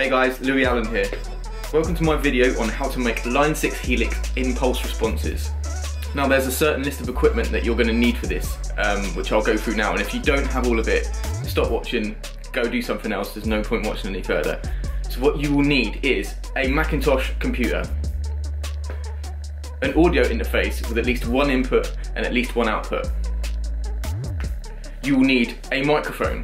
Hey guys, Louis Allen here. Welcome to my video on how to make Line 6 Helix impulse responses. Now there's a certain list of equipment that you're going to need for this, which I'll go through now, and if you don't have all of it, stop watching, go do something else, there's no point watching any further. So what you will need is a Macintosh computer, an audio interface with at least one input and at least one output. You will need a microphone.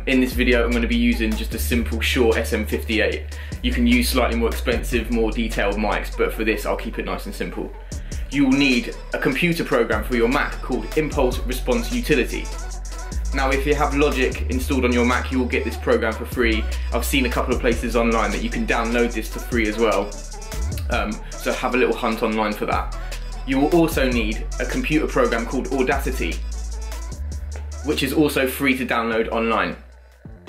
In this video I'm going to be using just a simple Shure SM58. You can use slightly more expensive, more detailed mics, but for this I'll keep it nice and simple. You will need a computer program for your Mac called Impulse Response Utility. Now if you have Logic installed on your Mac, you will get this program for free. I've seen a couple of places online that you can download this for free as well. So have a little hunt online for that. You will also need a computer program called Audacity, which is also free to download online.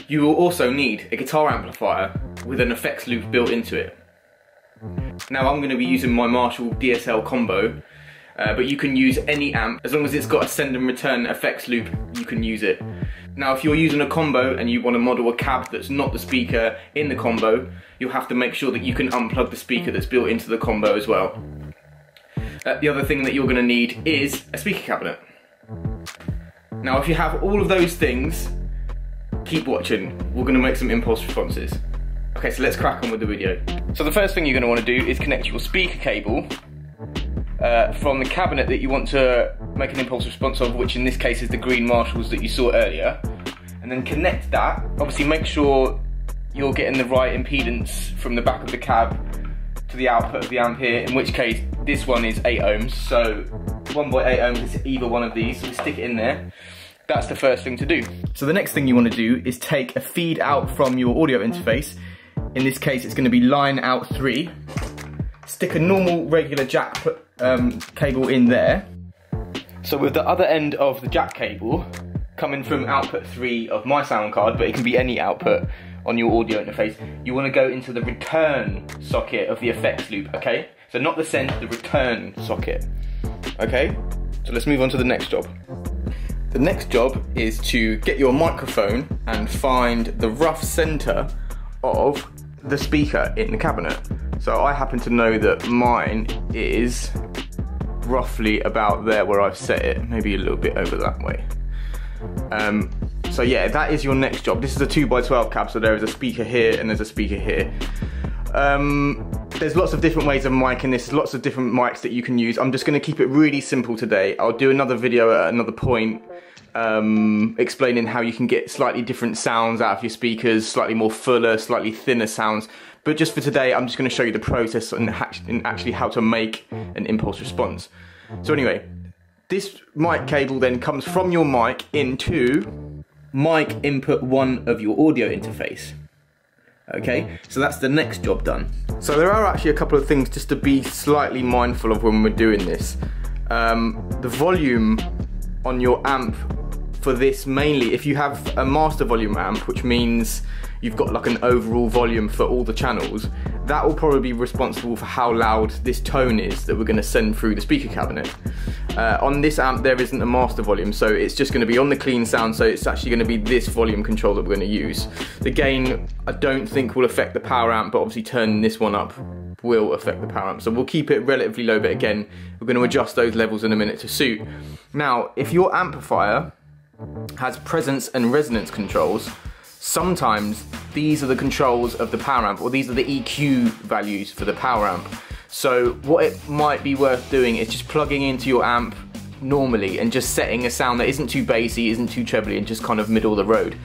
You will also need a guitar amplifier with an effects loop built into it. Now I'm going to be using my Marshall DSL combo, but you can use any amp. As long as it's got a send and return effects loop, you can use it. Now if you're using a combo and you want to model a cab that's not the speaker in the combo, you'll have to make sure that you can unplug the speaker that's built into the combo as well. The other thing that you're going to need is a speaker cabinet. Now if you have all of those things, keep watching, we're going to make some impulse responses. Okay, so let's crack on with the video. So the first thing you're going to want to do is connect your speaker cable from the cabinet that you want to make an impulse response of, which in this case is the green Marshalls that you saw earlier, and then connect that. Obviously make sure you're getting the right impedance from the back of the cab to the output of the amp here, in which case this one is 8 ohms, so 1.8 ohms is either one of these, so we stick it in there. That's the first thing to do. So the next thing you want to do is take a feed out from your audio interface. In this case it's going to be line out 3. Stick a normal regular jack cable in there. So with the other end of the jack cable coming from output 3 of my sound card, but it can be any output on your audio interface, you want to go into the return socket of the effects loop, okay? So not the send, the return socket, okay? So let's move on to the next job. The next job is to get your microphone and find the rough center of the speaker in the cabinet. So I happen to know that mine is roughly about there where I've set it, maybe a little bit over that way. So yeah, that is your next job. This is a 2x12 cab, so there is a speaker here and there's a speaker here. There's lots of different ways of micing this, lots of different mics that you can use. I'm just going to keep it really simple today. I'll do another video at another point explaining how you can get slightly different sounds out of your speakers, slightly more fuller, slightly thinner sounds. But just for today, I'm just going to show you the process and actually how to make an impulse response. So anyway, this mic cable then comes from your mic into mic input 1 of your audio interface. Okay, so that's the next job done. So there are actually a couple of things just to be slightly mindful of when we're doing this. The volume on your amp for this, mainly if you have a master volume amp, which means you've got like an overall volume for all the channels, that will probably be responsible for how loud this tone is that we're going to send through the speaker cabinet. On this amp there isn't a master volume, so it's just going to be on the clean sound, so it's actually going to be this volume control that we're going to use. The gain I don't think will affect the power amp, but obviously turning this one up will affect the power amp, so we'll keep it relatively low, but again we're going to adjust those levels in a minute to suit. Now if your amplifier has presence and resonance controls, sometimes these are the controls of the power amp, or these are the EQ values for the power amp. So what it might be worth doing is just plugging into your amp normally and just setting a sound that isn't too bassy, isn't too trebly, and just kind of middle of the road.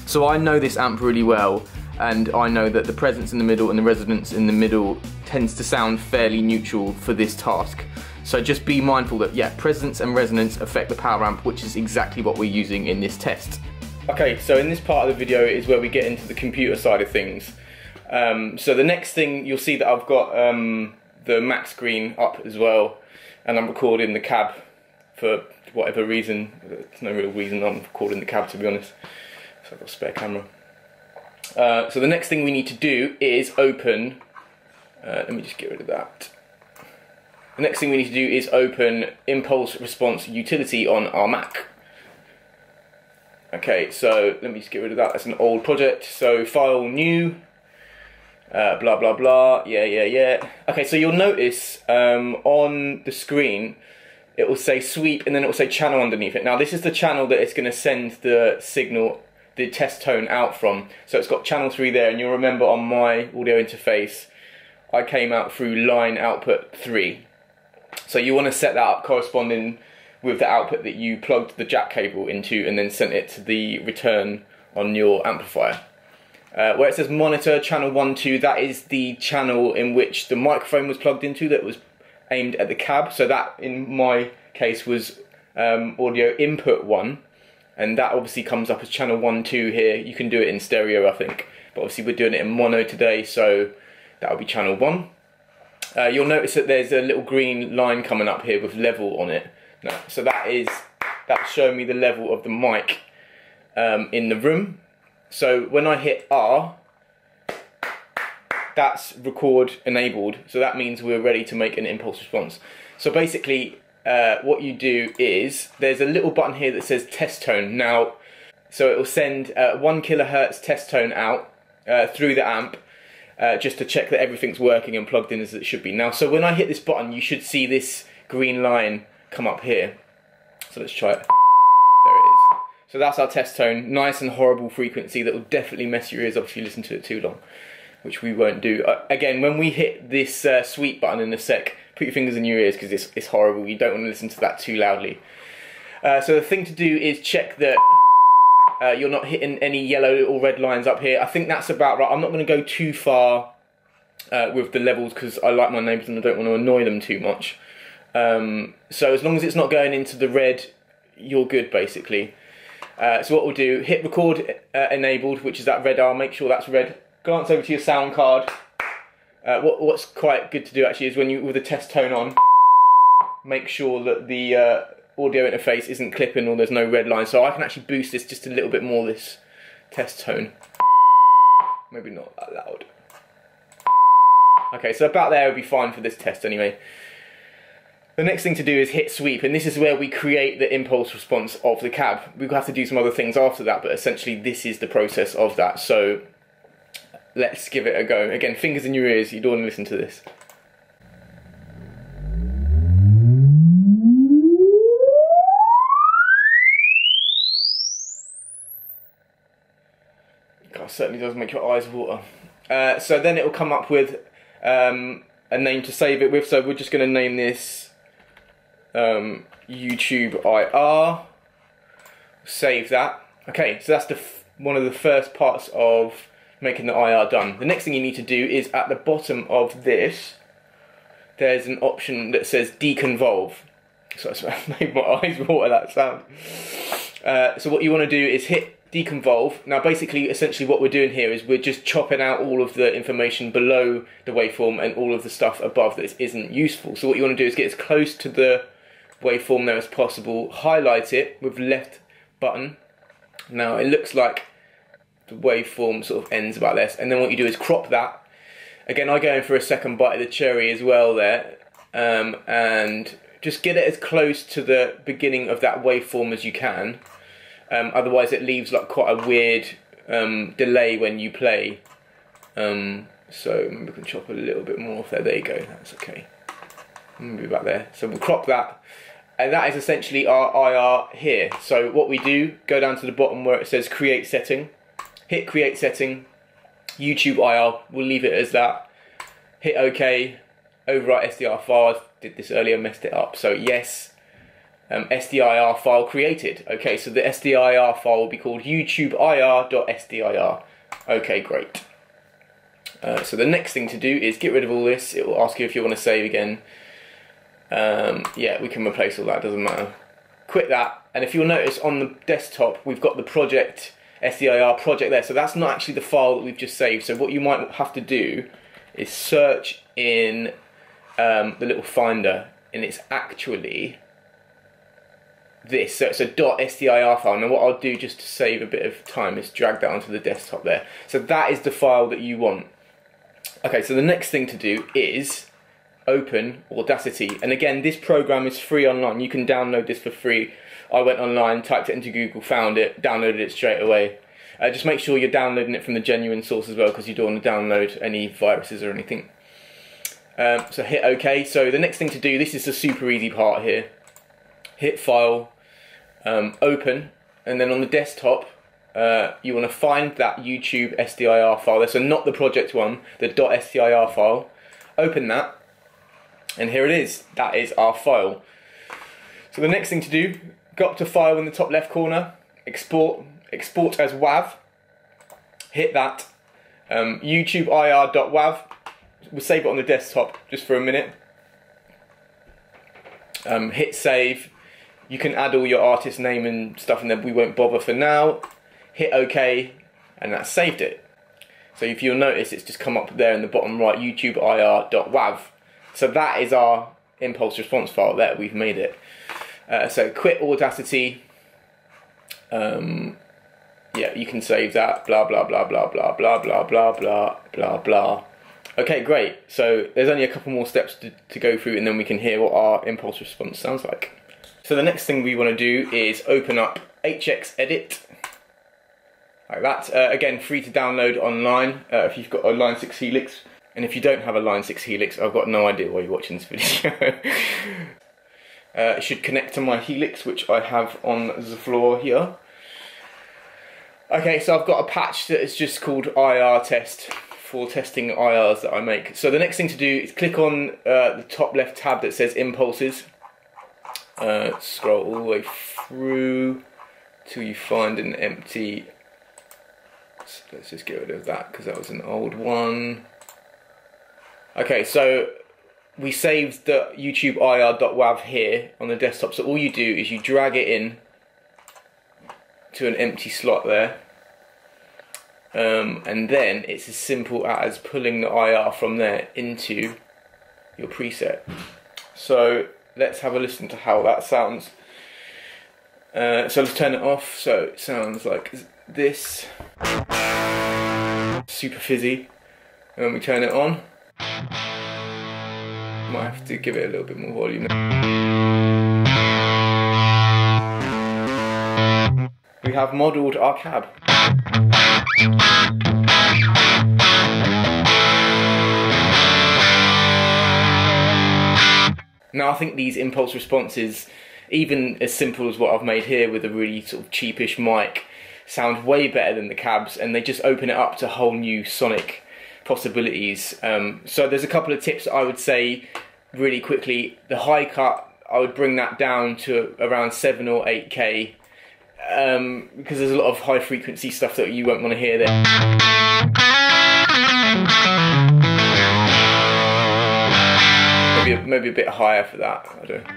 So I know this amp really well, and I know that the presence in the middle and the resonance in the middle tends to sound fairly neutral for this task. So just be mindful that, yeah, presence and resonance affect the power amp, which is exactly what we're using in this test. Okay, so in this part of the video is where we get into the computer side of things. So the next thing, you'll see that I've got the Mac screen up as well, and I'm recording the cab for whatever reason. There's no real reason I'm recording the cab, to be honest. So I've got a spare camera. So the next thing we need to do is open, let me just get rid of that. The next thing we need to do is open Impulse Response Utility on our Mac. Okay, so let me just get rid of that. That's an old project. So file new, blah blah blah. Yeah. Okay, so you'll notice on the screen it will say sweep and then it will say channel underneath it. Now this is the channel that it's going to send the signal, the test tone out from. So it's got channel 3 there, and you'll remember on my audio interface I came out through line output 3. So you want to set that up corresponding with the output that you plugged the jack cable into and then sent it to the return on your amplifier. Where it says monitor channel 1, 2, that is the channel in which the microphone was plugged into that was aimed at the cab. So that in my case was audio input 1, and that obviously comes up as channel 1, 2 here. You can do it in stereo, I think, but obviously we're doing it in mono today, so that will be channel 1. You'll notice that there's a little green line coming up here with level on it. Now, so that's showing me the level of the mic in the room. So when I hit R, that's record enabled, so that means we're ready to make an impulse response. So basically what you do is there's a little button here that says test tone. Now, so it will send 1 kilohertz test tone out through the amp just to check that everything's working and plugged in as it should be. Now, so when I hit this button, you should see this green line come up here. So let's try it. There it is. So that's our test tone. Nice and horrible frequency that will definitely mess your ears up if you listen to it too long, which we won't do. Again, when we hit this sweep button in a sec, put your fingers in your ears because it's horrible. You don't want to listen to that too loudly. So the thing to do is check that you're not hitting any yellow or red lines up here. I think that's about right. I'm not going to go too far with the levels because I like my neighbours and I don't want to annoy them too much. So as long as it's not going into the red, you're good basically. So what we'll do, hit record enabled, which is that red R, make sure that's red. Glance over to your sound card. What's quite good to do actually is when you, with the test tone on, make sure that the audio interface isn't clipping or there's no red line. So I can actually boost this just a little bit more, this test tone. Maybe not that loud. Okay, so about there would be fine for this test anyway. The next thing to do is hit sweep, and this is where we create the impulse response of the cab. We'll have to do some other things after that, but essentially this is the process of that. So let's give it a go. Again, fingers in your ears, you don't want to listen to this. God, certainly does make your eyes water. So then it will come up with a name to save it with, so we're just going to name this YouTube IR. Save that. Okay, so that's one of the first parts of making the IR done. The next thing you need to do is at the bottom of this, there's an option that says Deconvolve. So I made my eyes water, that sound. So what you want to do is hit Deconvolve. Now basically, essentially what we're doing here is we're just chopping out all of the information below the waveform and all of the stuff above that isn't useful. So what you want to do is get as close to the waveform there as possible, highlight it with the left button. Now it looks like the waveform sort of ends about this, and then what you do is crop that. Again, I go in for a second bite of the cherry as well there, and just get it as close to the beginning of that waveform as you can. Otherwise it leaves like quite a weird delay when you play. So maybe we can chop a little bit more off there. There you go, that's okay. Maybe back there. So we'll crop that, and that is essentially our IR here. So what we do, go down to the bottom where it says create setting, hit create setting, YouTube IR, we'll leave it as that. Hit OK, overwrite SDR file. I did this earlier, messed it up. So yes, SDIR file created. Okay, so the SDIR file will be called YouTubeIR.SDIR. Okay, great. So the next thing to do is get rid of all this. It will ask you if you want to save again. Yeah, we can replace all that, doesn't matter. Quit that, and if you'll notice on the desktop we've got the project SDIR project there, so that's not actually the file that we've just saved. So what you might have to do is search in the little finder, and it's actually this. So it's a .sdir file. Now what I'll do just to save a bit of time is drag that onto the desktop there. So that is the file that you want. Okay, so the next thing to do is open Audacity, and again this program is free online. You can download this for free I went online, typed it into Google, found it, downloaded it straight away. Just make sure you're downloading it from the genuine source as well, because you don't want to download any viruses or anything. So hit OK. So the next thing to do, this is the super easy part here. Hit File, Open, and then on the desktop, you want to find that YouTube SDIR file. So not the project one, the .sdir file. Open that, and here it is. That is our file. So the next thing to do, go up to File in the top left corner, Export as WAV. Hit that. YouTube IR.wav. We'll save it on the desktop just for a minute. Hit Save. You can add all your artist name and stuff in there, we won't bother for now. Hit OK, and that's saved it. So if you'll notice, it's just come up there in the bottom right, YouTube IR.wav. So that is our impulse response file there, we've made it. So quit Audacity. Yeah, you can save that, blah, blah, blah, blah, blah, blah, blah, blah, blah, blah, blah. Okay, great. So there's only a couple more steps to go through, and then we can hear what our impulse response sounds like. So the next thing we want to do is open up HX Edit, like that. Again, free to download online if you've got a Line 6 Helix. And if you don't have a Line 6 Helix, I've got no idea why you're watching this video. It should connect to my Helix, which I have on the floor here. Okay, so I've got a patch that is just called IR Test for testing IRs that I make. So the next thing to do is click on the top left tab that says Impulses. Scroll all the way through till you find an empty. So let's just get rid of that because that was an old one. Okay, so we saved the YouTube IR.wav here on the desktop. So all you do is you drag it in to an empty slot there, and then it's as simple as pulling the IR from there into your preset. So let's have a listen to how that sounds. So let's turn it off. So it sounds like this, super fizzy, and when we turn it on, might have to give it a little bit more volume. We have modelled our cab. Now I think these impulse responses, even as simple as what I've made here with a really sort of cheapish mic, sound way better than the cabs, and they just open it up to whole new sonic possibilities. So there's a couple of tips that I would say really quickly. The high cut, I would bring that down to around 7 or 8K. Because there's a lot of high frequency stuff that you won't want to hear there. Maybe a bit higher for that, I don't know.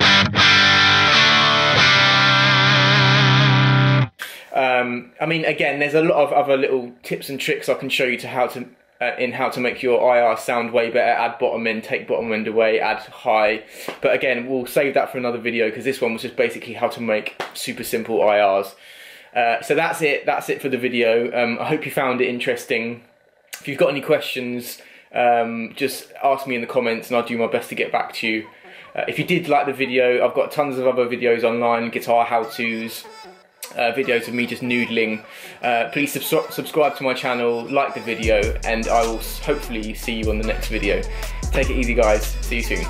I mean, again, there's a lot of other little tips and tricks I can show you to how to make your IR sound way better. Add bottom end, take bottom end away, add high. But again, we'll save that for another video because this one was just basically how to make super simple IRs. So that's it for the video. I hope you found it interesting. If you've got any questions, just ask me in the comments and I'll do my best to get back to you. If you did like the video, I've got tons of other videos online, guitar how-tos, videos of me just noodling. Please subscribe to my channel, like the video, and I will hopefully see you on the next video. Take it easy guys, see you soon.